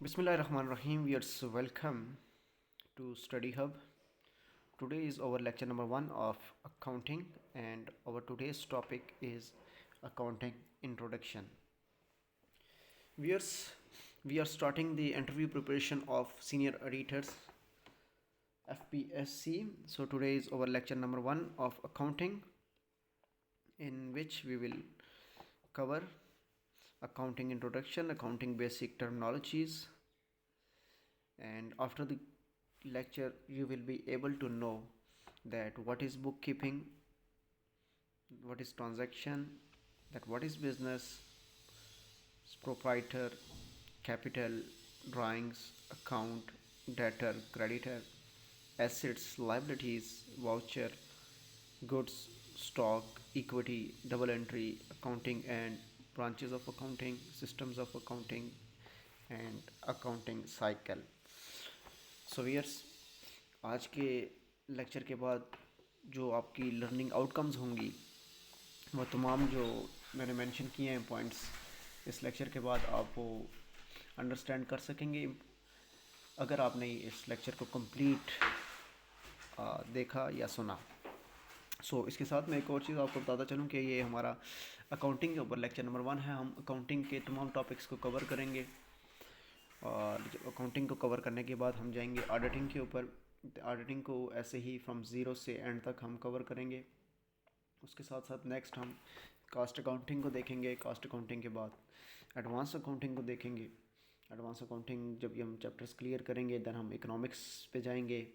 Bismillahirrahmanirrahim. Viewers, welcome to Study Hub. Today is our lecture number 1 of accounting, and our today's topic is accounting introduction. Viewers, we are starting the interview preparation of senior auditors FPSC. So today is our lecture number 1 of accounting, in which we will cover accounting introduction, accounting basic terminologies, and after the lecture you will be able to know that what is bookkeeping, what is transaction, that what is business, proprietor, capital, drawings, account, debtor, creditor, assets, liabilities, voucher, goods, stock, equity, double entry, accounting and branches of accounting, systems of accounting, and accounting cycle. So viewers, आज के lecture के बाद जो आपकी learning outcomes होंगी वो तमाम जो मैंने मेंशन किए हैं पॉइंट्स, इस लेक्चर के बाद आप वो अंडरस्टैंड कर सकेंगे अगर आपने इस लेक्चर को कंप्लीट देखा या सुना। इसके साथ मैं एक और चीज़ आपको बताता चलूँ कि ये हमारा अकाउंटिंग के ऊपर लेक्चर नंबर 1 है। हम अकाउंटिंग के तमाम टॉपिक्स को कवर करेंगे और अकाउंटिंग को कवर करने के बाद हम जाएंगे ऑडिटिंग के ऊपर। ऑडिटिंग को ऐसे ही फ्रॉम ज़ीरो से एंड तक हम कवर करेंगे। उसके साथ साथ नेक्स्ट हम कास्ट अकाउंटिंग को देखेंगे। कास्ट अकाउंटिंग के बाद एडवांस अकाउंटिंग को देखेंगे। एडवांस अकाउंटिंग जब ये हम चैप्टर्स क्लियर करेंगे देन हम इकोनॉमिक्स पे जाएंगे।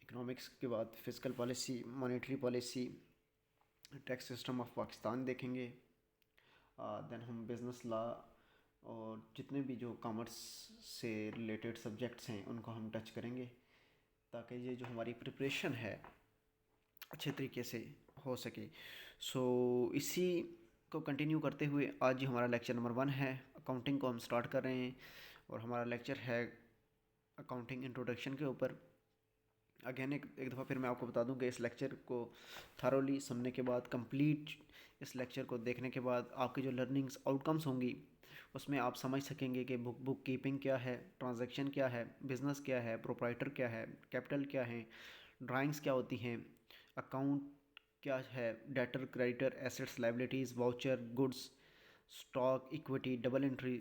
इकोनॉमिक्स के बाद physical policy, monetary policy, tax system of Pakistan देखेंगे। देन हम बिज़नेस लॉ और जितने भी जो कॉमर्स से रिलेटेड सब्जेक्ट्स हैं उनको हम टच करेंगे ताकि ये जो हमारी प्रिपरेशन है अच्छे तरीके से हो सके। इसी को कंटिन्यू करते हुए आज जो हमारा लेक्चर नंबर 1 है, अकाउंटिंग को हम स्टार्ट कर रहे हैं और हमारा लेक्चर है अकाउंटिंग इंट्रोडक्शन के ऊपर। अगेन एक दफ़ा फिर मैं आपको बता दूं कि इस लेक्चर को थारोली सुनने के बाद, कंप्लीट इस लेक्चर को देखने के बाद आपकी जो लर्निंग्स आउटकम्स होंगी उसमें आप समझ सकेंगे कि बुक कीपिंग क्या है, ट्रांजैक्शन क्या है, बिज़नेस क्या है, प्रोप्राइटर क्या है, कैपिटल क्या है, ड्राइंग्स क्या होती हैं, अकाउंट क्या है, debtor, creditor, assets, liabilities, voucher, goods, stock, equity, double entry,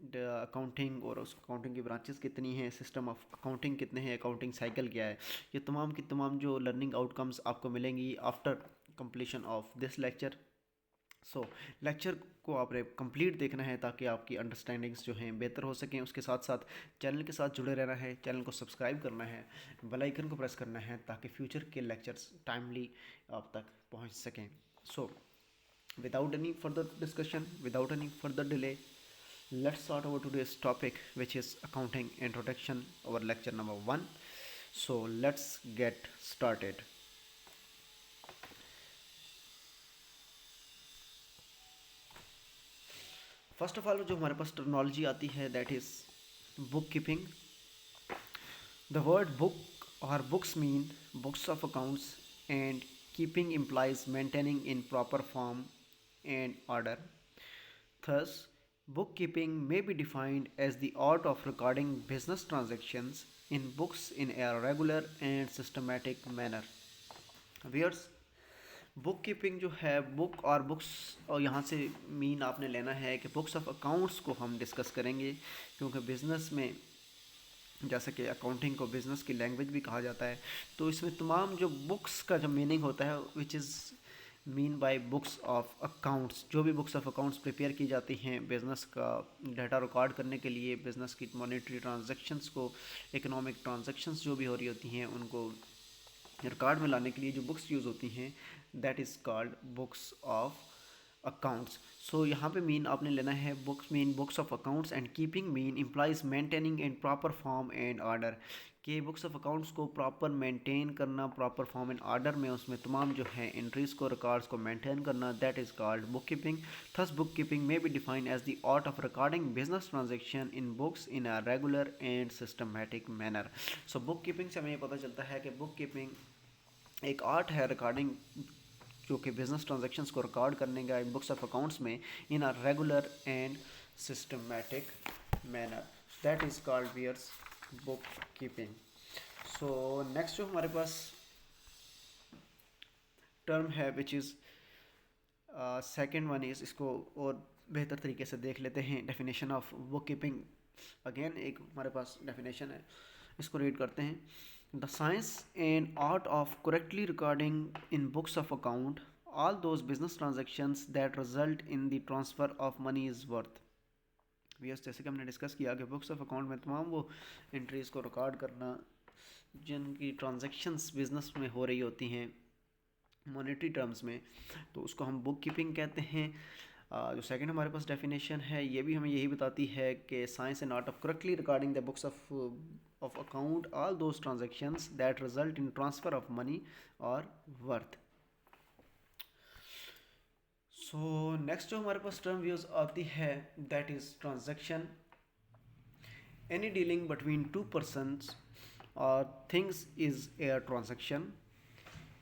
accounting और उस अकाउंटिंग की ब्रांचेस कितनी हैं, सिस्टम ऑफ अकाउंटिंग कितने हैं, अकाउंटिंग साइकिल क्या है। ये तमाम की तमाम जो लर्निंग आउटकम्स आपको मिलेंगी after completion of this lecture. Lecture को आपने कंप्लीट देखना है ताकि आपकी अंडरस्टैंडिंग्स जो हैं बेहतर हो सकें। उसके साथ साथ चैनल के साथ जुड़े रहना है, चैनल को सब्सक्राइब करना है, बेल आइकन को प्रेस करना है ताकि फ्यूचर के लेक्चर्स टाइमली आप तक पहुंच सकें। Without any further discussion, without any further delay, let's start our today's topic, which is accounting introduction, our lecture number 1. Let's get started. First of all जो हमारे पास टर्मिनोलॉजी आती है that is book keeping. The word book और books mean books of accounts and keeping implies maintaining in proper form and order. Thus, bookkeeping may be defined as the art of recording business transactions in books in a regular and systematic manner. Viewers, book keeping जो है, book और books, और यहाँ से mean आपने लेना है कि बुक्स ऑफ अकाउंट्स को हम डिस्कस करेंगे क्योंकि बिज़नेस में जैसे कि अकाउंटिंग को बिज़नेस की लैंग्वेज भी कहा जाता है, तो इसमें तमाम जो बुक्स का जो मीनिंग होता है which is mean by books of accounts. जो भी बुक्स ऑफ अकाउंट्स प्रिपेयर की जाती हैं बिज़नेस का डाटा रिकॉर्ड करने के लिए, बिज़नेस की मॉनेटरी ट्रांजैक्शंस को, इकोनॉमिक ट्रांजैक्शंस जो भी हो रही होती हैं उनको रिकॉर्ड में लाने के लिए जो बुक्स यूज़ होती हैं that is called books of accounts. यहाँ पे मीन आपने लेना है books mean books of accounts and keeping mean implies maintaining in proper form and order. कि बुक्स ऑफ अकाउंट्स को प्रॉपर मेंटेन करना, प्रॉपर फॉर्म एंड ऑर्डर में उसमें तमाम जो है एंट्रीज़ को, रिकॉर्ड्स को मेंटेन करना, that is called book keeping. Thus book keeping may be defined as the art of recording business transaction in books in a regular and systematic manner. Book keeping से हमें ये पता चलता है कि बुक कीपिंग एक art है recording जो कि बिज़नेस ट्रांजैक्शंस को रिकॉर्ड करने का बुक्स ऑफ अकाउंट्स में in a regular and systematic manner. That is called viewers book keeping. So next जो हमारे पास टर्म है which is second one is, इसको और बेहतर तरीके से देख लेते हैं। Definition of book keeping, again एक हमारे पास डेफिनेशन है, इसको रीड करते हैं। The science and art of correctly recording in books of account all those business transactions that result in the transfer of money is worth. Yes, जैसे कि हमने डिस्कस किया कि बुक्स ऑफ अकाउंट में तमाम वो एंट्रीज़ को रिकॉर्ड करना जिनकी ट्रांजेक्शन्स बिजनेस में हो रही होती हैं मॉनेटरी टर्म्स में, तो उसको हम बुक कीपिंग कहते हैं। जो सेकंड हमारे पास डेफिनेशन है ये भी हमें यही बताती है कि science and art of correctly recording the books of account all those transactions that result in transfer of money और वर्थ। सो नेक्स्ट जो हमारे पास टर्म यूज आती है that is transaction, any dealing between two persons और things is a transaction.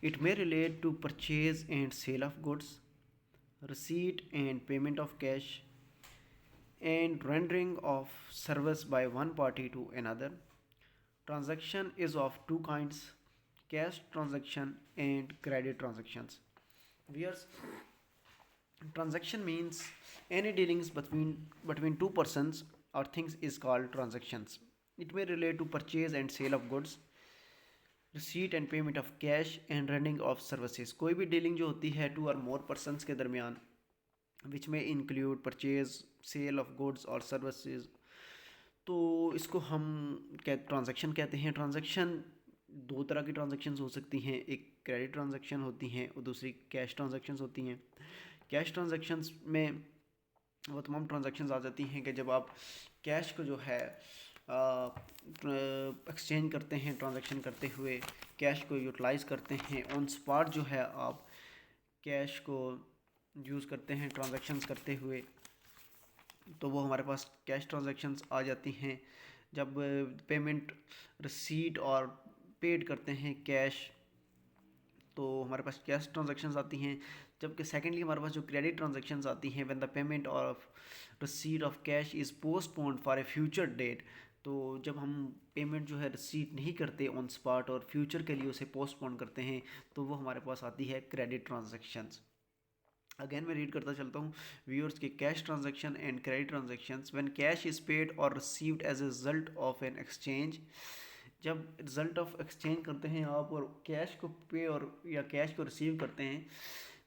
It may relate to purchase and sale of goods, receipt and payment of cash, and rendering of service by one party to another. Transaction is of two kinds: cash transaction and credit transactions. Whereas transaction means any dealings between two persons or things is called transactions. It may relate to purchase and sale of goods, receipt and payment of cash and running of services. कोई भी dealing जो होती है to और मोर persons के दरमियान which में include purchase, sale of goods और सर्विसेज, तो इसको हम ट्रांजैक्शन कहते हैं। ट्रांजैक्शन दो तरह की ट्रांजैक्शंस हो सकती हैं, एक क्रेडिट ट्रांजैक्शन होती हैं और दूसरी कैश ट्रांजैक्शंस होती हैं। कैश ट्रांजैक्शंस में वो तमाम ट्रांजैक्शंस आ जाती हैं कि जब आप कैश को जो है एक्सचेंज करते हैं, ट्रांजैक्शन करते हुए कैश को यूटिलाइज़ करते हैं, ऑन स्पॉट जो है आप कैश को यूज़ करते हैं ट्रांजैक्शंस करते हुए, तो वो हमारे पास कैश ट्रांजैक्शंस आ जाती हैं। जब पेमेंट रिसीट और पेड करते हैं कैश, तो हमारे पास कैश ट्रांजैक्शंस आती हैं। जबकि सेकेंडली हमारे पास जो क्रेडिट ट्रांजैक्शंस आती हैं, when the payment of receipt of cash is postponed for a future date, तो जब हम पेमेंट जो है रिसीट नहीं करते ऑन स्पॉट और फ्यूचर के लिए उसे पोस्टपोन करते हैं, तो वो हमारे पास आती है क्रेडिट ट्रांजैक्शंस। अगेन मैं रीड करता चलता हूँ व्यूअर्स के cash transaction and credit transactions when cash is paid और received as a result of an exchange. जब रिजल्ट ऑफ एक्सचेंज करते हैं आप और कैश को पे और या कैश को रिसीव करते हैं,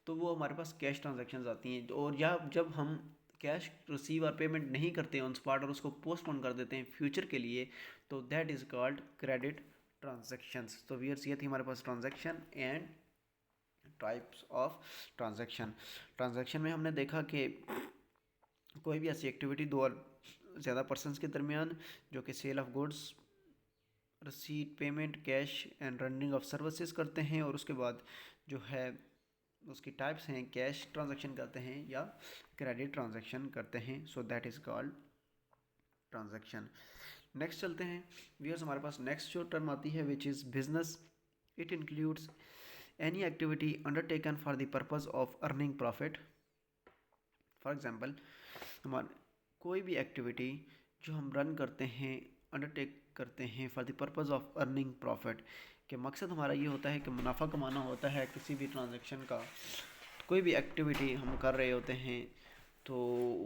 तो वो हमारे पास कैश ट्रांजैक्शंस आती हैं। और या जब हम कैश रिसीव और पेमेंट नहीं करते ऑन स्पॉट और उसको पोस्टपोन कर देते हैं फ्यूचर के लिए, तो that is called credit transactions. तो व्यूअर्स ये थी हमारे पास transaction and types of transaction. Transaction में हमने देखा कि कोई भी ऐसी एक्टिविटी दो और ज़्यादा पर्सनस के दरमियान जो कि sale of goods, receipt, payment, cash and running of services करते हैं, और उसके बाद जो है उसकी टाइप्स हैं, कैश ट्रांजैक्शन करते हैं या क्रेडिट ट्रांजैक्शन करते हैं। सो that is called transaction. Next चलते हैं व्यूअर्स, हमारे पास नेक्स्ट जो टर्म आती है which is business. It includes any activity undertaken for the purpose of earning profit. For example, हमारे कोई भी एक्टिविटी जो हम रन करते हैं, अंडरटेक करते हैं for the purpose of earning profit, कि मकसद हमारा ये होता है कि मुनाफा कमाना होता है किसी भी ट्रांजैक्शन का। कोई भी एक्टिविटी हम कर रहे होते हैं तो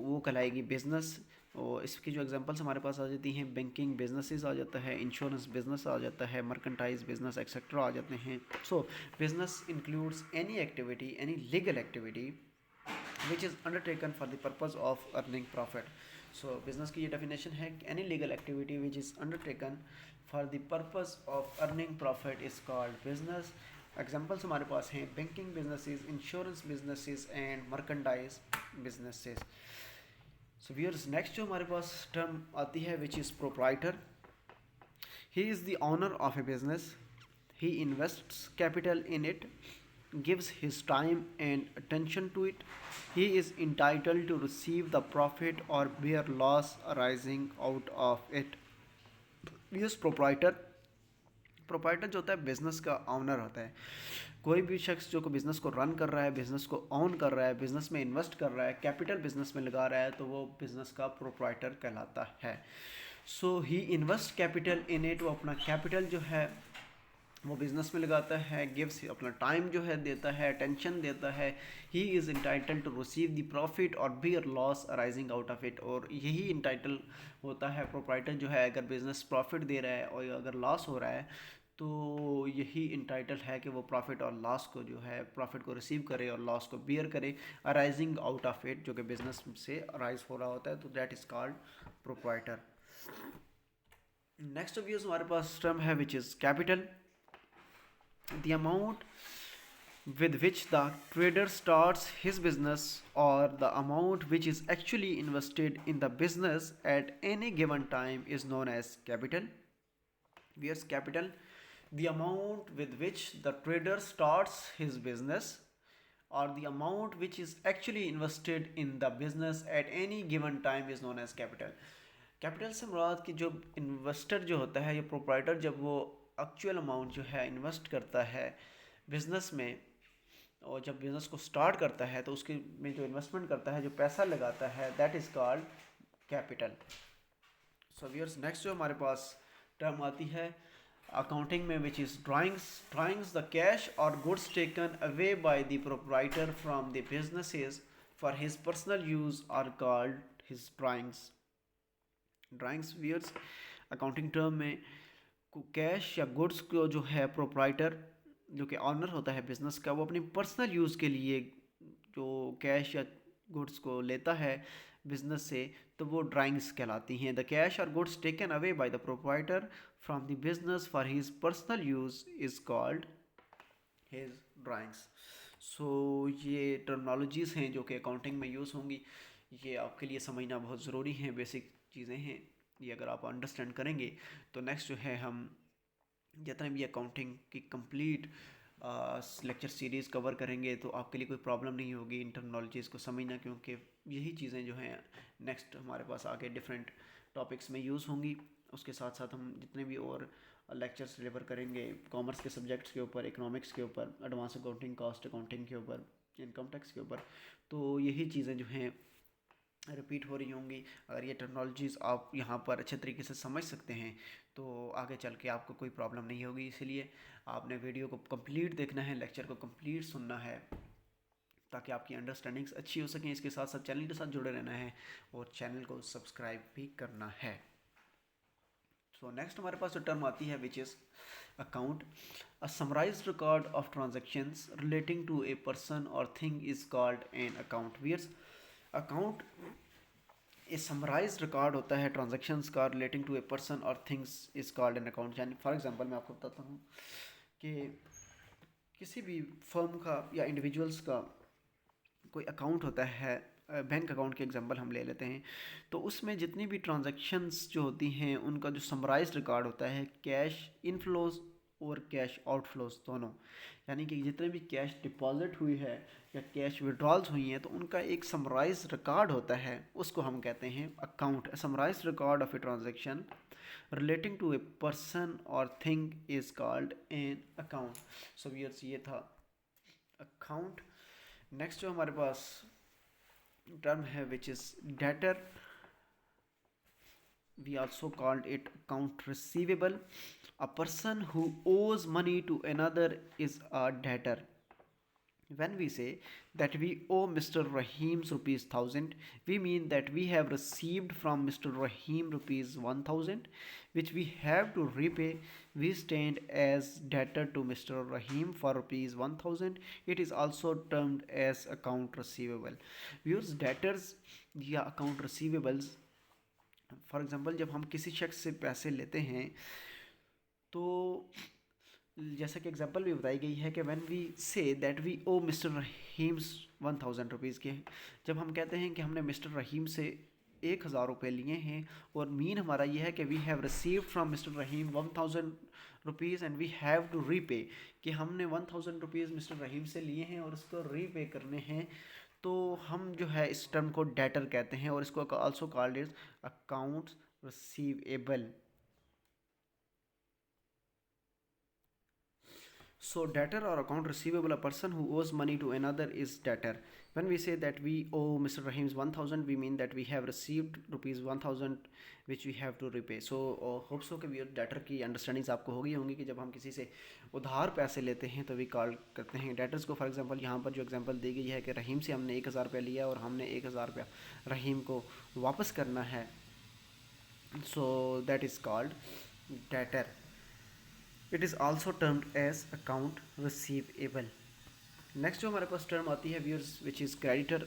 वो कहलाएगी बिज़नेस। और इसकी जो एग्जांपल्स हमारे पास आ जाती हैं, बैंकिंग बिजनेसेस आ जाता है, इंश्योरेंस बिजनेस आ जाता है, मर्केंटाइज बिजनेस एक्सेट्रा आ जाते हैं। सो business includes any activity, any legal activity which is undertaken for the purpose of earning profit. So business की ये definition है कि any legal activity which is undertaken for the purpose of earning profit is called business. Examples हमारे पास हैं banking businesses, insurance businesses and merchandise businesses. So viewers, next जो हमारे पास term आती है which is proprietor. He is the owner of a business. He invests capital in it, gives his time and attention to it. He is entitled to receive the profit or bear loss arising out of it. Yes, proprietor जो होता है business का honour होता है। कोई भी शख्स जो को बिज़नेस को रन कर रहा है, बिज़नेस को ऑन कर रहा है, बिज़नेस में इन्वेस्ट कर रहा है, कैपिटल बिज़नेस में लगा रहा है, तो वो बिज़नेस का प्रोप्राइटर कहलाता है। सो ही इन्वेस्ट कैपिटल इन इट, वो अपना कैपिटल जो है वो बिजनेस में लगाता है, गिव्स अपना टाइम जो है देता है, अटेंशन देता है। He is entitled to receive the profit और bear loss arising out of it, और यही इंटाइटल होता है प्रोप्राइटर जो है, अगर बिजनेस प्रॉफिट दे रहा है और अगर लॉस हो रहा है तो यही इंटाइटल है कि वो प्रॉफिट और लॉस को जो है, प्रॉफिट को रिसीव करे और लॉस को बियर करे, अराइजिंग आउट ऑफ इट, जो कि बिजनेस से अराइज हो रहा होता है, तो that is called proprietor. Next obvious हमारे पास टर्म है which is capital, the amount with which the trader starts his business, or the amount which is actually invested in the business at any given time, is known as capital. Where's capital? The amount with which the trader starts his business, or the amount which is actually invested in the business at any given time, is known as capital. Capital से मुराद कि जो investor जो होता है या proprietor, जब वो actual amount जो है इन्वेस्ट करता है बिजनेस में, और जब बिजनेस को स्टार्ट करता है तो उसके में जो इन्वेस्टमेंट करता है, जो पैसा लगाता है, that is called capital. So viewers, next जो हमारे पास टर्म आती है अकाउंटिंग में, which is drawings the cash और goods taken away by the proprietor from the businesses for his personal use are called his drawings. Drawings viewers accounting term में cash या goods को जो है प्रोप्राइटर, जो कि ऑनर होता है बिजनेस का, वो अपनी पर्सनल यूज़ के लिए जो कैश या गुड्स को लेता है बिजनेस से, तो वो ड्राइंग्स कहलाती हैं। द कैश और goods taken away by the proprietor from the business for his personal use is called his drawings. So ये टर्मिनोलॉजीज़ हैं जो कि अकाउंटिंग में यूज़ होंगी, ये आपके लिए समझना बहुत ज़रूरी है, बेसिक चीज़ें हैं, ये अगर आप अंडरस्टैंड करेंगे तो नेक्स्ट जो है हम जितने भी अकाउंटिंग की कंप्लीट लेक्चर सीरीज़ कवर करेंगे तो आपके लिए कोई प्रॉब्लम नहीं होगी इन टर्मिनोलॉजीज़ को समझना, क्योंकि यही चीज़ें जो हैं नेक्स्ट हमारे पास आगे डिफरेंट टॉपिक्स में यूज़ होंगी। उसके साथ साथ हम जितने भी और लेक्चर्स डिलीवर करेंगे कॉमर्स के सब्जेक्ट्स के ऊपर, इकोनॉमिक्स के ऊपर, एडवांस अकाउंटिंग, कॉस्ट अकाउंटिंग के ऊपर, इनकम टैक्स के ऊपर, तो यही चीज़ें जो हैं रिपीट हो रही होंगी। अगर ये टेक्नोलॉजीज़ आप यहाँ पर अच्छे तरीके से समझ सकते हैं तो आगे चल के आपको कोई प्रॉब्लम नहीं होगी। इसीलिए आपने वीडियो को कंप्लीट देखना है, लेक्चर को कंप्लीट सुनना है, ताकि आपकी अंडरस्टैंडिंग्स अच्छी हो सकें। इसके साथ साथ चैनल के साथ जुड़े रहना है और चैनल को सब्सक्राइब भी करना है। सो नेक्स्ट हमारे पास जो टर्म आती है which is account, a summarised record of transactions relating to a person और thing is called an account. Viewers account a summarise record होता है ट्रांजैक्शंस का रिलेटिंग टू ए पर्सन और things is called an account. यानी for example मैं आपको बताता हूँ कि किसी भी फर्म का या इंडिविजुअल्स का कोई अकाउंट होता है, बैंक अकाउंट के एग्जांपल हम ले लेते हैं, तो उसमें जितनी भी ट्रांजैक्शंस जो होती हैं उनका जो समराइज्ड रिकॉर्ड होता है, कैश इनफ्लोज और कैश आउटफ्लोज दोनों, यानी कि जितने भी कैश डिपॉजिट हुई है या कैश विड्रॉल्स हुई हैं तो उनका एक समराइज रिकॉर्ड होता है, उसको हम कहते हैं account. Summarise record of a transaction relating to a person और thing is called an account. So viewers ये था अकाउंट। नेक्स्ट जो हमारे पास टर्म है which is debtor, we also called it account receivable. A person who owes money to another is a debtor. When we say that we owe Mr. Rahim's rupees 1000, we mean that we have received from Mr. Rahim rupees 1000 which we have to repay. We stand as debtor to Mr. Rahim for rupees 1000. It is also termed as account receivable. We use debtors या account receivables, for example जब हम किसी शख्स से पैसे लेते हैं तो जैसा कि एग्जांपल भी बताई गई है कि when we say that we owe mister Rahim's 1000 rupees के, जब हम कहते हैं कि हमने मिस्टर रहीम से 1000 रुपये लिए हैं और मीन हमारा ये है कि we have received from mister Rahim 1000 rupees and we have to repay, कि हमने 1000 रुपीज़ मिस्टर रहीम से लिए हैं और उसको रीपे करने हैं, तो हम जो है इस टर्म को डेटर कहते हैं और इसको also called is accounts receivable. So debtor or account receivable, a person who owes money to another is debtor. When we say that we owe Mr. Rahim's 1000, we mean that we have received rupees 1000 which we have to repay. So hope so कि debtor की understandings आपको होगी होंगी कि जब हम किसी से उधार पैसे लेते हैं तो वी कॉल करते हैं डेटर्स को. फॉर एग्जांपल यहाँ पर जो एग्जांपल दी गई है कि रहीम से हमने 1000 रुपया लिया और हमने 1000 रुपया रहीम को वापस करना है. So that is called debtor. It is also termed as account receivable. Next जो हमारे पास टर्म आती है व्यूअर्स विच इज़ क्रेडिटर,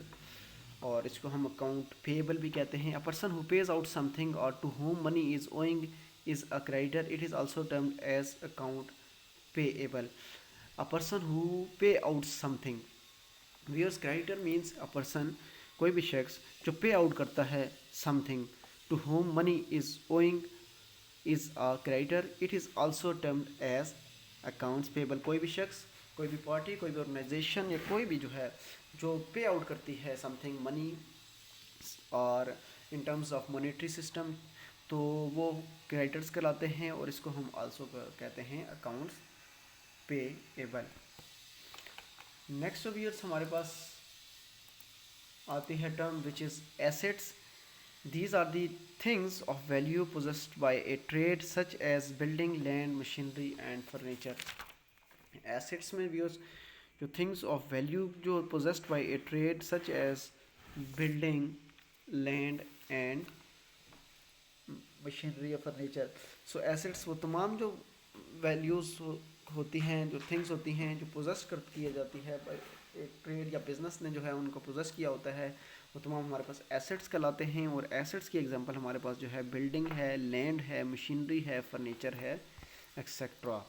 और इसको हम अकाउंट पेएबल भी कहते हैं. A person who pays out something और to whom money is owing is a creditor. It is also termed as account payable. A person who pay out something. Viewers creditor means a person, कोई भी शख्स जो pay out करता है something to whom money is owing is a creditor. It is also termed as accounts payable. कोई भी शख्स, कोई भी पार्टी, कोई भी ऑर्गेनाइजेशन या कोई भी जो है जो पे आउट करती है समथिंग मनी और इन टर्म्स ऑफ मॉनेटरी सिस्टम, तो वो क्रेडिटर्स कहलाते हैं और इसको हम आल्सो कहते हैं accounts payable. Next of years हमारे पास आती है term which is assets. These are the things of value possessed by a trade such as building, land, machinery and furniture. Assets में भी जो things of value जो possessed by a trade such as building, land and machinery या furniture. So assets वो तमाम जो values होती हैं, जो things होती हैं जो possess कर की जाती है एक ट्रेड या बिजनेस ने जो है उनको पोजेस किया होता है, वो तमाम हमारे पास एसेट्स कहलाते हैं. और एसेट्स की एग्जांपल हमारे पास जो है बिल्डिंग है, लैंड है, मशीनरी है, फर्नीचर है, एक्सेट्रा.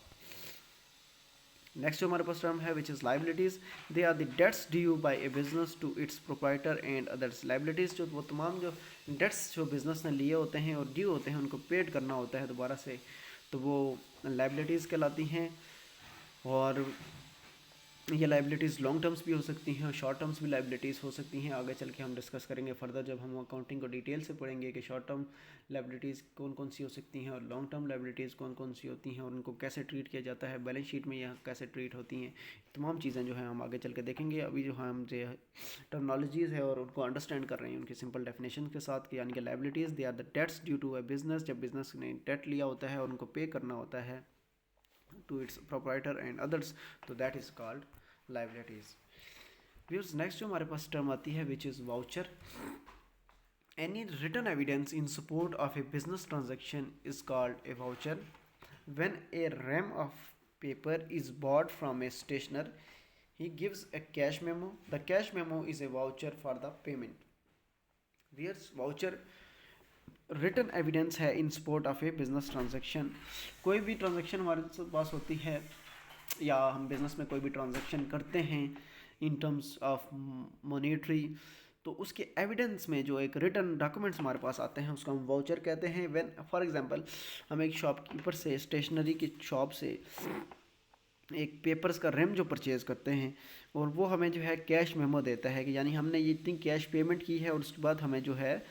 नेक्स्ट जो हमारे पास टर्म है which is liabilities. They are the debts due by a business to its proprietor and others. Liabilities जो वो तमाम जो डेट्स जो बिजनेस ने लिए होते हैं और ड्यू होते हैं उनको पेड करना होता है दोबारा से, तो वो लाइबिलिटीज़ कहलाती हैं. और ये लाइबिलिटीज़ लॉन्ग टर्म्स भी हो सकती हैं और शॉर्ट टर्म्स भी लाइबिलिटीज़ हो सकती हैं. आगे चल के हम डिस्कस करेंगे फर्दर जब हम अकाउंटिंग को डिटेल से पढ़ेंगे कि शॉर्ट टर्म लाइबिलिटीज़ कौन कौन सी हो सकती हैं और लॉन्ग टर्म लाइबिलिटीज़ कौन कौन सी होती हैं और उनको कैसे ट्रीट किया जाता है, बैलेंस शीट में यह कैसे ट्रीट होती हैं. तमाम चीज़ें जो हैं हम आगे चल के देखेंगे. अभी जो हम जो टर्मनोलॉजीज़ है और उनको अंडरस्टैंड कर रहे हैं उनकी सिंपल डेफिनेशन के साथ कि यानी कि liabilities they are the debts due to a business. जब बिजनेस ने डेट लिया होता है और उनको पे करना होता है to its proprietor and others, तो that is called liabilities. Viewers next जो हमारे पास टर्म आती है which is voucher. Any written evidence in support of a business transaction is called a voucher. When a ream of paper is bought from a स्टेशनर he gives a cash memo. The cash memo is a voucher for the payment. Where's voucher written evidence है in support of a business transaction. कोई भी transaction हमारे पास होती है या हम business में कोई भी ट्रांजैक्शन करते हैं इन टर्म्स ऑफ मॉनेटरी, तो उसके एविडेंस में जो एक रिटन डॉक्यूमेंट्स हमारे पास आते हैं उसको हम वाउचर कहते हैं. व्हेन फॉर एग्जांपल हम एक शॉपकीपर से, स्टेशनरी की शॉप से एक पेपर्स का रेम जो परचेज़ करते हैं और वो हमें जो है कैश मेमो देता है कि यानी हमने ये इतनी कैश पेमेंट की है और उसके बाद हमें जो है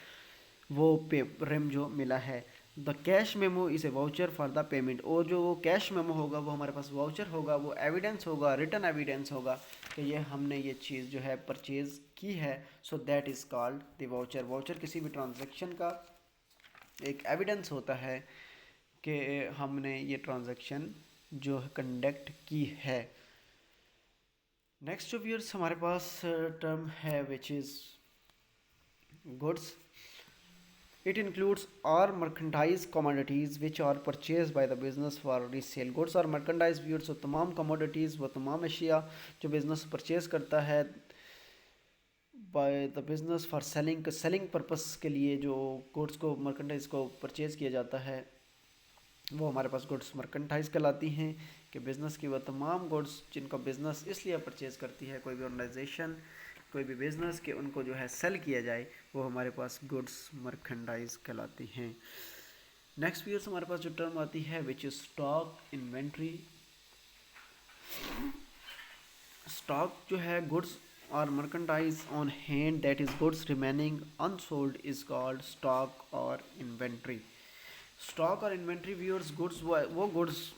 वो रेम जो मिला है. The cash memo is a voucher for the payment. और जो वो कैश मेमो होगा वो हमारे पास वाउचर होगा, वो एविडेंस होगा, रिटन एविडेंस होगा कि ये हमने ये चीज़ जो है परचेज़ की है. So that is called the voucher. Voucher किसी भी ट्रांजैक्शन का एक एविडेंस होता है कि हमने ये ट्रांजैक्शन जो कंडक्ट की है. नेक्स्ट जो व्यूअर्स हमारे पास टर्म है which is goods. It includes all merchandise commodities which are purchased by the business for resale. Goods और merchandise व्यूअर्स वो तमाम commodities, वो तमाम अशिया जो बिज़नेस परचेज़ करता है by the business for selling purpose के लिए जो गुड्स को मर्केंडाइज को परचेज़ किया जाता है वो हमारे पास गुड्स मर्केंटाइज कहलाती हैं. कि बिज़नेस की वो तमाम गुड्स जिनको बिज़नेस इसलिए परचेज़ करती है, कोई भी ऑर्गेनाइजेशन, कोई भी बिज़नेस के उनको जो है सेल किया जाए, वो हमारे पास गुड्स मर्केंडाइज कहलाती हैं. नेक्स्ट व्यूअर्स हमारे पास जो टर्म आती है which is stock inventory. Stock जो है गुड्स और merchandise on hand that is goods remaining unsold is called stock और इन्वेंट्री. स्टॉक और इन्वेंट्री व्यूअर्स गुड्स वो goods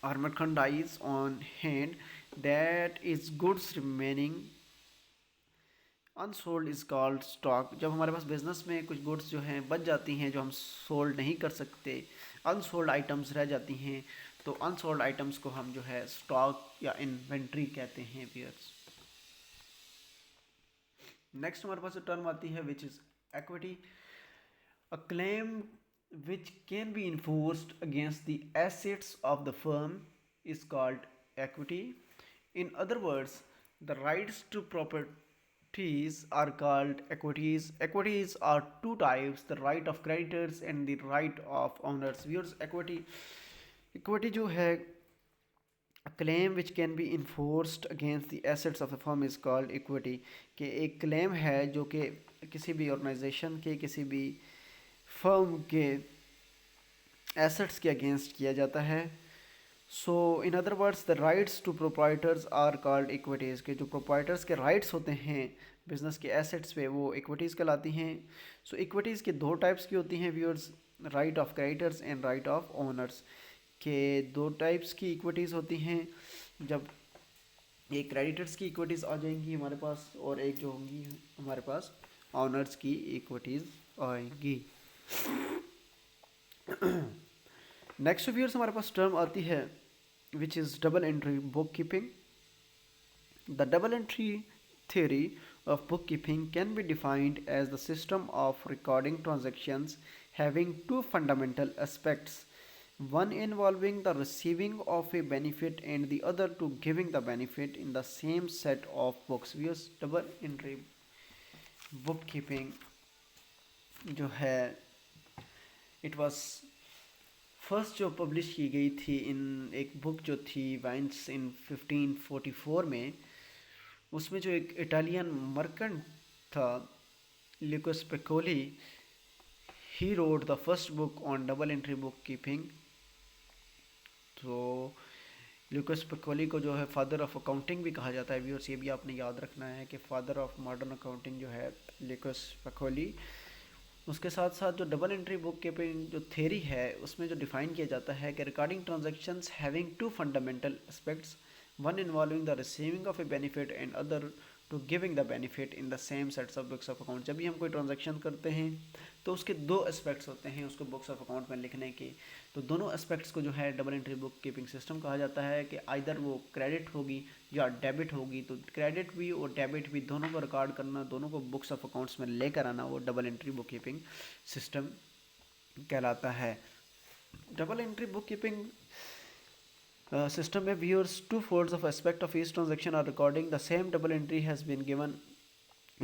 or merchandise on hand, that is goods remaining unsold is called stock. जब हमारे पास business में कुछ goods जो हैं बच जाती हैं जो हम सोल्ड नहीं कर सकते, अनसोल्ड आइटम्स रह जाती हैं, तो अनसोल्ड आइटम्स को हम जो है स्टॉक या इन्वेंट्री कहते हैं वियर्स। नेक्स्ट हमारे पास टर्म आती है which is equity. A claim which can be enforced against the assets of the firm is called equity. In other words, the rights to properties are called equities. Equities are two types, the right of creditors and the right of owners. Viewers, equity जो है, a claim which can be enforced against the assets of the firm is called equity। कि एक claim है जो कि किसी भी organisation के, किसी भी फर्म के एसेट्स के अगेंस्ट किया जाता है। So in other words the rights to proprietors are called equities. के जो प्रोप्राइटर्स के राइट्स होते हैं बिजनेस के एसेट्स पे, वो इक्विटीज़ कहलाती हैं। सो इक्विटीज़ के दो टाइप्स की होती हैं viewers, right of creditors and right of owners. के दो टाइप्स की इक्विटीज़ होती हैं। जब एक क्रेडिटर्स की इक्विटीज़ आ जाएंगी हमारे पास, और एक जो होंगी हमारे पास ऑनर्स की इक्विटीज़ आएंगी। नेक्स्ट व्यूअर्स हमारे पास टर्म आती है which is double entry book keeping. The double entry theory of bookkeeping can be defined as the system of recording transactions having two fundamental aspects, one involving the receiving of a benefit and the other to giving the benefit in the same set of books। Viewers, double entry bookkeeping जो है it was first जो publish की गई थी इन एक book जो थी wines इन 1544 में। उसमें जो एक इटालियन मर्केंट था Lucas Pacioli, he wrote the first book on double entry book keeping. तो लुकास पेकोली को जो है फादर ऑफ अकाउंटिंग भी कहा जाता है व्यूअर्स। ये भी आपने याद रखना है कि फादर ऑफ मॉडर्न अकाउंटिंग जो है लुकास पेकोली। उसके साथ साथ जो डबल एंट्री बुक कीपिंग जो थ्योरी है उसमें जो डिफाइन किया जाता है कि recording transactions having two fundamental aspects, one involving the receiving of a benefit and other to giving the benefit in the same sets of books of account। जब भी हम कोई ट्रांजैक्शन करते हैं तो उसके दो एस्पेक्ट्स होते हैं उसको बुक्स ऑफ अकाउंट में लिखने के। तो दोनों एस्पेक्ट्स को जो है double entry book keeping system कहा जाता है कि आइदर वो क्रेडिट होगी या डेबिट होगी। तो क्रेडिट भी और डेबिट भी दोनों को रिकॉर्ड करना, दोनों को बुक्स ऑफ अकाउंट्स में लेकर आना, वो double entry book keeping system कहलाता है। Double entry book keeping system में viewers two folds of aspect of each transaction are recording. The same double entry has been given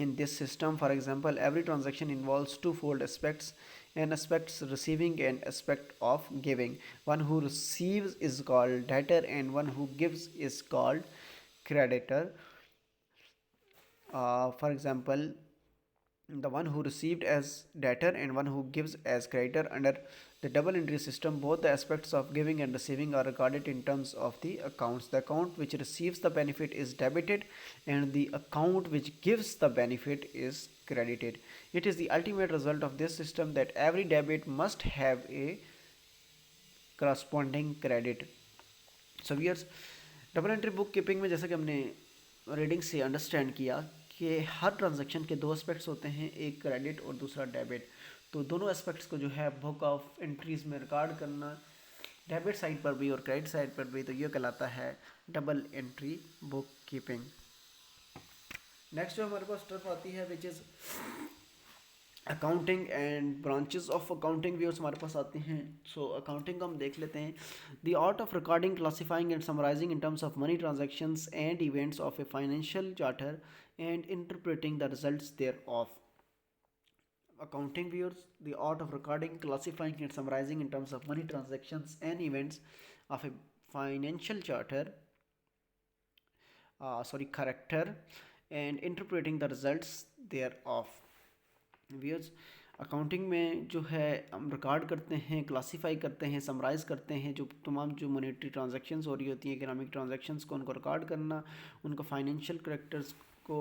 in this system. For example, every transaction involves two fold aspects, and aspects receiving and aspect of giving. One who receives is called debtor and one who gives is called creditor। For example, the one who received as debtor and one who gives as creditor. Under the double entry system, both the aspects of giving and receiving are recorded in terms of the accounts. The account which receives the benefit is debited and the account which gives the benefit is credited। It is the ultimate result of this system that every debit must have a corresponding credit। So viewers, double entry book keeping में जैसा कि हमने reading से understand किया कि हर transaction के दो aspects होते हैं, एक क्रेडिट और दूसरा डेबिट। तो दोनों एस्पेक्ट्स को जो है बुक ऑफ एंट्रीज़ में रिकॉर्ड करना, डेबिट साइड पर भी और क्रेडिट साइड पर भी, तो ये कहलाता है double entry book keeping. Next जो हमारे पास टर्म आती है which is accounting and branches of accounting viewers हमारे पास आते हैं। सो अकाउंटिंग को हम देख लेते हैं। The art of recording, classifying and summarising in terms of money transactions and events of a financial charter and interpreting the results thereof. Accounting viewers, the art of recording, classifying and summarizing in terms of money transactions and events of a financial charter, character and interpreting the results thereof। viewers, accounting में जो है हम record करते हैं, classify करते हैं, summarise करते हैं जो तमाम जो मॉनेटरी ट्रांजैक्शंस हो रही होती हैं, इकोनॉमिक ट्रांजैक्शंस को, उनको रिकॉर्ड करना, उनको फाइनेंशियल करेक्टर्स को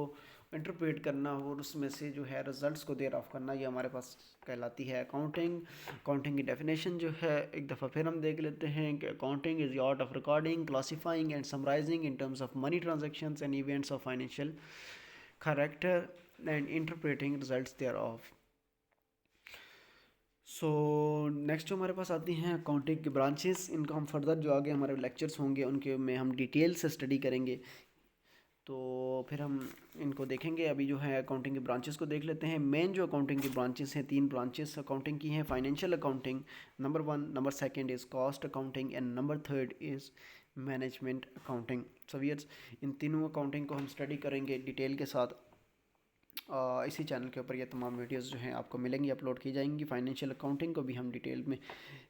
इंटरप्रेट करना और उसमें से जो है रिजल्ट्स को देर ऑफ करना, ये हमारे पास कहलाती है अकाउंटिंग। अकाउंटिंग की डेफिनेशन जो है एक दफ़ा फिर हम देख लेते हैं कि accounting is the art of recording, classifying and summarising in terms of money transactions and events of financial character and interpreting results thereof. So next जो हमारे पास आती हैं अकाउंटिंग की ब्रांचेस, इनको हम फर्दर जो आगे हमारे लेक्चर्स होंगे उनके में हम डिटेल से स्टडी करेंगे, तो फिर हम इनको देखेंगे। अभी जो है अकाउंटिंग की ब्रांचेस को देख लेते हैं। मेन जो अकाउंटिंग की ब्रांचेस हैं, 3 ब्रांचेस अकाउंटिंग की हैं। Financial accounting number 1, number second is cost accounting and number third is management accounting. So viewers, इन तीनों अकाउंटिंग को हम स्टडी करेंगे डिटेल के साथ। इसी चैनल के ऊपर ये तमाम वीडियोस जो हैं आपको मिलेंगी, अपलोड की जाएंगी। फाइनेंशियल अकाउंटिंग को भी हम डिटेल में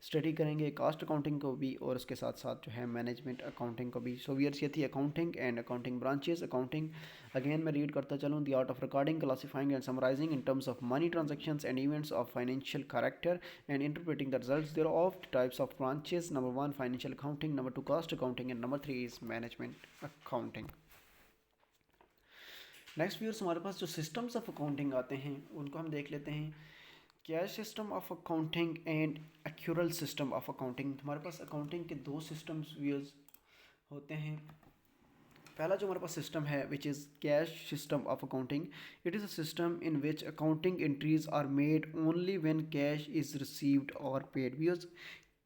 स्टडी करेंगे, कास्ट अकाउंटिंग को भी, और उसके साथ साथ जो है मैनेजमेंट अकाउंटिंग को भी। सो वियर्स, ये थी accounting and accounting branches. Accounting again मैं रीड करता चलूँ, the art of recording, classifying and summarising in terms of money transactions and events of financial character and interpreting the results thereof. Types of branches, number 1 financial accounting, number 2 cost accounting and number 3 is management accounting. Next viewers, हमारे पास जो systems of accounting आते हैं उनको हम देख लेते हैं। Cash system of accounting and accrual system of accounting. हमारे पास अकाउंटिंग के 2 सिस्टम्स व्यूअर्स होते हैं। पहला जो हमारे पास सिस्टम है which is cash system of accounting. It is a system in which accounting entries are made only when cash is received और paid. Viewers,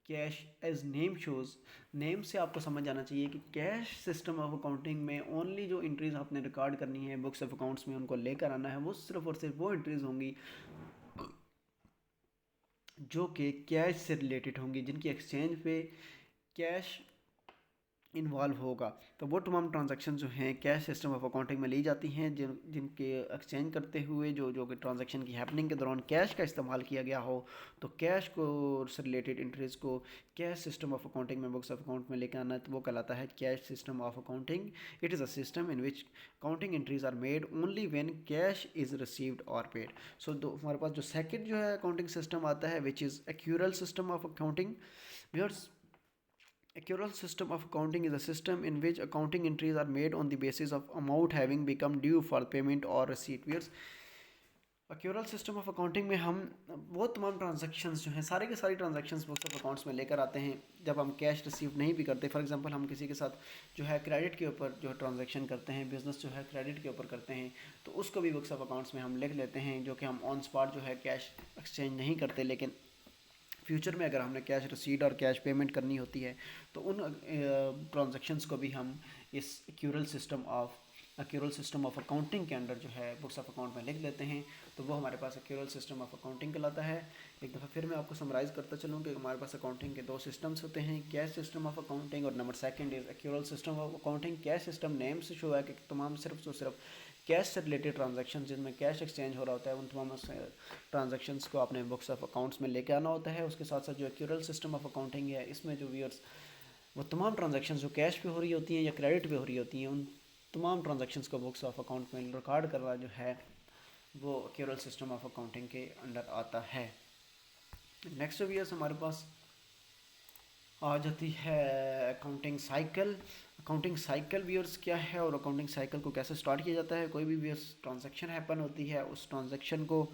cash as name shows, name से आपको समझ जाना चाहिए कि कैश सिस्टम ऑफ अकाउंटिंग में only जो entries आपने रिकॉर्ड करनी है बुक्स ऑफ अकाउंट्स में, उनको लेकर आना है, वो सिर्फ और सिर्फ वो एंट्रीज होंगी जो कि कैश से रिलेटेड होंगी, जिनकी एक्सचेंज पे कैश इन्वॉल्व होगा। तो वो तमाम ट्रांजैक्शन जो हैं कैश सिस्टम ऑफ अकाउंटिंग में ली जाती हैं, जिनके एक्सचेंज करते हुए जो जो कि ट्रांजैक्शन की हैपनिंग के दौरान कैश का इस्तेमाल किया गया हो, तो कैश को से रिलेटेड एंट्रीज को कैश सिस्टम ऑफ अकाउंटिंग में बुक्स ऑफ अकाउंट में लेकर आना, तो वो कहलाता है cash system of accounting. It is a system in which accounting entries are made only when cash is received और पेड। सो हमारे पास जो सेकेंड जो है अकाउंटिंग सिस्टम आता है which is accrual system of accounting. Viewers, accrual system of accounting is a system in which accounting entries are made on the basis of amount having become due for payment or receipt. Viewers, accrual system of accounting में हम वो तमाम transactions जो हैं सारे के सारी transactions books of accounts में लेकर आते हैं जब हम कैश रिसीव नहीं भी करते। फॉर एग्जांपल, हम किसी के साथ जो है क्रेडिट के ऊपर जो है ट्रांजैक्शन करते हैं, बिजनेस जो है क्रेडिट के ऊपर करते हैं, तो उसको भी बुक्स ऑफ अकाउंट्स में हम लिख लेते हैं, जो कि हम ऑन स्पॉट जो है कैश एक्सचेंज नहीं करते, लेकिन फ्यूचर में अगर हमने कैश रिसीट और कैश पेमेंट करनी होती है तो उन ट्रांजैक्शंस को भी हम इस एक्यूरल सिस्टम ऑफ अकाउंटिंग के अंडर जो है बुक्स ऑफ अकाउंट में लिख लेते हैं, तो वो हमारे पास एक्यूरल सिस्टम ऑफ अकाउंटिंग कहलाता है। एक दफ़ा फिर मैं आपको समराइज़ करता चलूँ कि हमारे पास अकाउंटिंग के 2 सिस्टम्स होते हैं, कैश सिस्टम ऑफ अकाउंटिंग और number second is accrual system of accounting. Cash system name से शो है कि तमाम सिर्फ तो सिर्फ कैश से रिलेटेड ट्रांजैक्शन जिनमें कैश एक्सचेंज हो रहा होता है, उन तमाम ट्रांजैक्शंस को अपने बुक्स ऑफ अकाउंट्स में लेके आना होता है। उसके साथ साथ जो एक्यूरल सिस्टम ऑफ अकाउंटिंग है, इसमें जो व्यूअर्स वो तमाम ट्रांजैक्शंस जो कैश पे हो रही होती हैं या क्रेडिट पे हो रही होती हैं, उन तमाम ट्रांजैक्शंस को बुक्स ऑफ अकाउंट में रिकॉर्ड करना जो है वो एक्यूरल सिस्टम ऑफ अकाउंटिंग के अंडर आता है। नेक्स्ट व्यूअर्स, हमारे पास आ जाती है accounting cycle. Accounting cycle viewers क्या है और अकाउंटिंग साइकिल को कैसे स्टार्ट किया जाता है। कोई भी व्यूअर्स ट्रांजैक्शन हैपन होती है, उस ट्रांजैक्शन को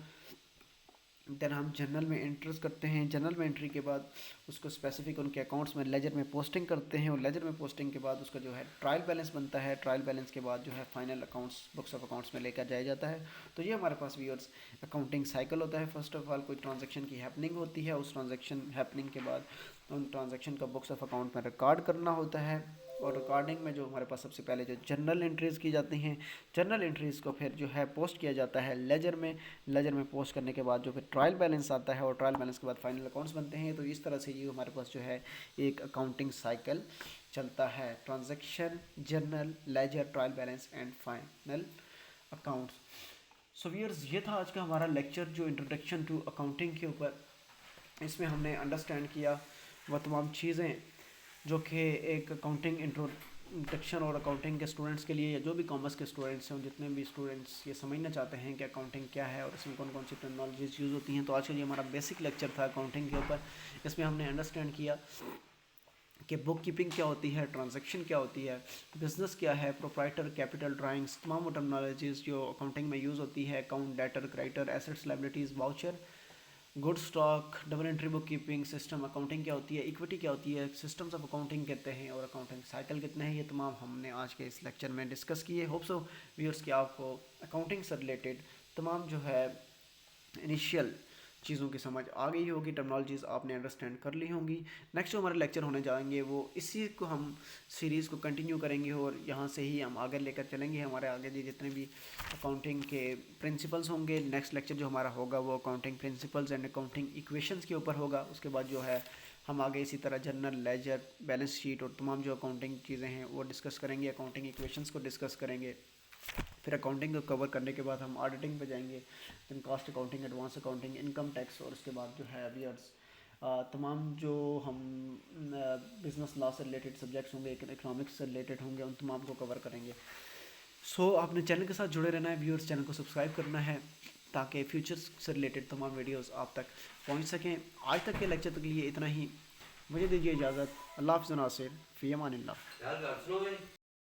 देन हम जर्नल में एंट्रीज करते हैं। जर्नल में एंट्री के बाद उसको स्पेसिफिक उनके अकाउंट्स में लेजर में पोस्टिंग करते हैं, और लेजर में पोस्टिंग के बाद उसका जो है ट्रायल बैलेंस बनता है। ट्रायल बैलेंस के बाद जो है final accounts books of accounts में लेकर जाया जाता है। तो ये हमारे पास व्यूअर्स अकाउंटिंग साइकिल होता है। फर्स्ट ऑफ ऑल कोई ट्रांजैक्शन की हैपनिंग होती है, उस ट्रांजैक्शन हैपनिंग के बाद उन ट्रांजैक्शन का बुक्स ऑफ अकाउंट में रिकॉर्ड करना होता है, और रिकॉर्डिंग में जो हमारे पास सबसे पहले जो जर्नल एंट्रीज़ की जाती हैं, जर्नल एंट्रीज़ को फिर जो है पोस्ट किया जाता है लेजर में। लेजर में पोस्ट करने के बाद जो फिर ट्रायल बैलेंस आता है, और ट्रायल बैलेंस के बाद फाइनल अकाउंट्स बनते हैं। तो इस तरह से ये हमारे पास जो है एक अकाउंटिंग साइकिल चलता है, transaction, journal, ledger, trial balance and final accounts. So viewers, ये था आज का हमारा लेक्चर जो इंट्रोडक्शन टू अकाउंटिंग के ऊपर। इसमें हमने अंडरस्टैंड किया वह तमाम चीज़ें जो कि एक अकाउंटिंग इंट्रोडक्शन और अकाउंटिंग के स्टूडेंट्स के लिए, या जो भी कॉमर्स के स्टूडेंट्स हैं, जितने भी स्टूडेंट्स ये समझना चाहते हैं कि अकाउंटिंग क्या है और इसमें कौन कौन सी टेक्नोलॉजीज यूज़ होती हैं। तो आज का ये हमारा बेसिक लेक्चर था अकाउंटिंग के ऊपर। इसमें हमने अंडरस्टैंड किया कि बुक कीपिंग क्या होती है, ट्रांजैक्शन क्या होती है, बिजनेस क्या है, प्रोप्राइटर, कैपिटल, ड्राइंग्स, तमाम वो टर्मिनोलॉजीज़ जो अकाउंटिंग में यूज़ होती है, account, debtor, creditor, assets, liabilities, voucher, good stock, double entry book keeping system, accounting क्या होती है, इक्विटी क्या होती है, सिस्टम्स ऑफ अकाउंटिंग कहते हैं, और अकाउंटिंग साइकिल कितने हैं, ये तमाम हमने आज के इस लेक्चर में डिस्कस किए। होप सो व्यूअर्स कि आपको अकाउंटिंग से रिलेटेड तमाम जो है इनिशियल चीज़ों की समझ आ गई होगी, टर्मिनोलॉजीज़ आपने अंडरस्टैंड कर ली होंगी। नेक्स्ट जो हमारे लेक्चर होने जाएंगे वो इसी को हम सीरीज़ को कंटिन्यू करेंगे और यहाँ से ही हम आगे लेकर चलेंगे। हमारे आगे जितने भी अकाउंटिंग के प्रिंसिपल्स होंगे, नेक्स्ट लेक्चर जो हमारा होगा वो accounting principles and accounting equations के ऊपर होगा। उसके बाद जो है हम आगे इसी तरह जर्नल, लेजर, बैलेंस शीट और तमाम जो अकाउंटिंग चीज़ें हैं वो डिस्कस करेंगे, अकाउंटिंग इक्वेशंस को डिस्कस करेंगे। फिर अकाउंटिंग को कवर करने के बाद हम ऑडिटिंग पे जाएंगे, then cost accounting, advance accounting, income tax, और उसके बाद जो है अरियर्स, तमाम जो हम बिज़नेस लॉ से रिलेटेड सब्जेक्ट्स होंगे, इकोनॉमिक्स से रिलेटेड होंगे, उन तमाम को कवर करेंगे। सो आपने चैनल के साथ जुड़े रहना है व्यूअर्स, चैनल को सब्सक्राइब करना है ताकि फ्यूचर से रिलेटेड तमाम वीडियोस आप तक पहुंच सकें। आज तक के लेक्चर के लिए इतना ही, मुझे दीजिए इजाज़त। अल्लाह हाफ़िज़, नासिर फ़ी अमानिल्लाह।